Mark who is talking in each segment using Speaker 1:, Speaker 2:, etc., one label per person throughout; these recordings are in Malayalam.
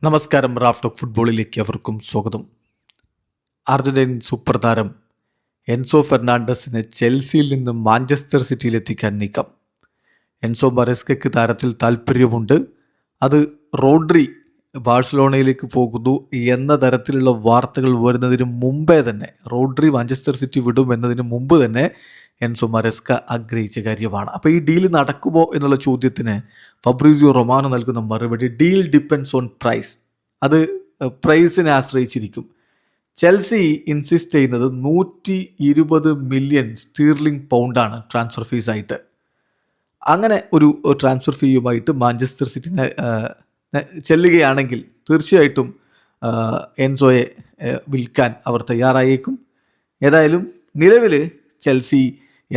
Speaker 1: നമസ്കാരം. റാഫ് ടോക്ക് ഫുട്ബോളിലേക്ക് അവർക്കും സ്വാഗതം. അർജന്റീൻ സൂപ്പർ താരം എൻസോ ഫെർണാണ്ടസിനെ ചെൽസിയിൽ നിന്ന് മാഞ്ചസ്റ്റർ സിറ്റിയിലെത്തിക്കാൻ നീക്കം. എൻസോ മറസ്കയ്ക്ക് താരത്തിൽ താല്പര്യമുണ്ട്. അത് റോഡ്രി ബാഴ്സലോണയിലേക്ക് പോകുന്നു എന്ന തരത്തിലുള്ള വാർത്തകൾ വരുന്നതിന് മുമ്പേ തന്നെ, റോഡ്രി മാഞ്ചസ്റ്റർ സിറ്റി വിടും എന്നതിന് മുമ്പ് തന്നെ എൻസോ മറസ്ക ആഗ്രഹിച്ച കാര്യമാണ്. അപ്പോൾ ഈ ഡീൽ നടക്കുമോ എന്നുള്ള ചോദ്യത്തിന് ഫബ്രീസിയോ റൊമാനോ നൽകുന്ന മറുപടി, ഡീൽ ഡിപ്പെൻഡ്സ് ഓൺ പ്രൈസ്. അത് പ്രൈസിനെ ആശ്രയിച്ചിരിക്കും. ചെൽസി ഇൻസിസ്റ്റ് ചെയ്യുന്നത് 120 മില്യൺ സ്റ്റീർലിംഗ് പൗണ്ടാണ് ട്രാൻസ്ഫർ ഫീസായിട്ട്. അങ്ങനെ ഒരു ട്രാൻസ്ഫർ ഫീയുമായിട്ട് മാഞ്ചസ്റ്റർ സിറ്റി ചെല്ലുകയാണെങ്കിൽ തീർച്ചയായിട്ടും എൻസോയെ വിൽക്കാൻ അവർ തയ്യാറായേക്കും. ഏതായാലും നിലവിൽ ചെൽസി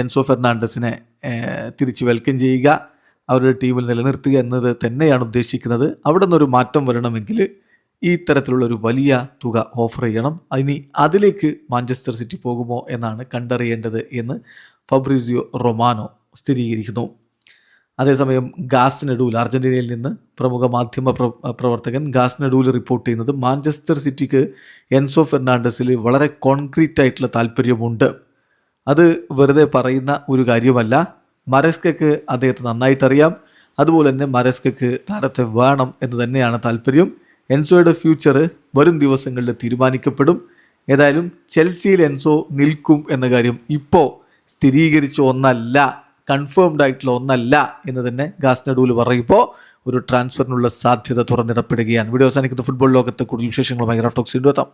Speaker 1: എൻസോ ഫെർണാണ്ടസിനെ തിരിച്ച് വെൽക്കം ചെയ്യുക, അവരുടെ ടീമിൽ നിലനിർത്തുക എന്നത് തന്നെയാണ് ഉദ്ദേശിക്കുന്നത്. അവിടെ നിന്നൊരു മാറ്റം വരണമെങ്കിൽ ഈ തരത്തിലുള്ളൊരു വലിയ തുക ഓഫർ ചെയ്യണം. അതിലേക്ക് മാഞ്ചസ്റ്റർ സിറ്റി പോകുമോ എന്നാണ് കണ്ടറിയേണ്ടത് എന്ന് ഫബ്രീസിയോ റൊമാനോ സ്ഥിരീകരിക്കുന്നു. അതേസമയം ഗാസ്നെഡൂൽ, അർജന്റീനയിൽ നിന്ന് പ്രമുഖ മാധ്യമ പ്രവർത്തകൻ ഗാസ്നെഡൂൽ റിപ്പോർട്ട് ചെയ്യുന്നത്, മാഞ്ചസ്റ്റർ സിറ്റിക്ക് എൻസോ ഫെർണാണ്ടസിൽ വളരെ കോൺക്രീറ്റ് ആയിട്ടുള്ള താല്പര്യമുണ്ട്. അത് വെറുതെ പറയുന്ന ഒരു കാര്യമല്ല. മറസ്കയ്ക്ക് അദ്ദേഹത്തെ നന്നായിട്ടറിയാം. അതുപോലെ തന്നെ മറസ്കയ്ക്ക് താരത്തെ വേണം എന്ന് തന്നെയാണ് താല്പര്യം. എൻസോയുടെ ഫ്യൂച്ചർ വരും ദിവസങ്ങളിൽ തീരുമാനിക്കപ്പെടും. ഏതായാലും ചെൽസിയിൽ എൻസോ നിൽക്കും എന്ന കാര്യം ഇപ്പോൾ സ്ഥിരീകരിച്ച ഒന്നല്ല, കൺഫേംഡ് ആയിട്ടുള്ള ഒന്നല്ല എന്ന് തന്നെ ഗാസ്നെഡൂൽ പറയുമ്പോൾ ഒരു ട്രാൻസ്ഫറിനുള്ള സാധ്യത തുറന്നിടപ്പെടുകയാണ്. വീഡിയോ അവസാനിക്കുന്ന ഫുട്ബോൾ ലോകത്തെ കൂടുതൽ വിശേഷങ്ങളുമായി റാഫ് ടോക്സ് എത്താം.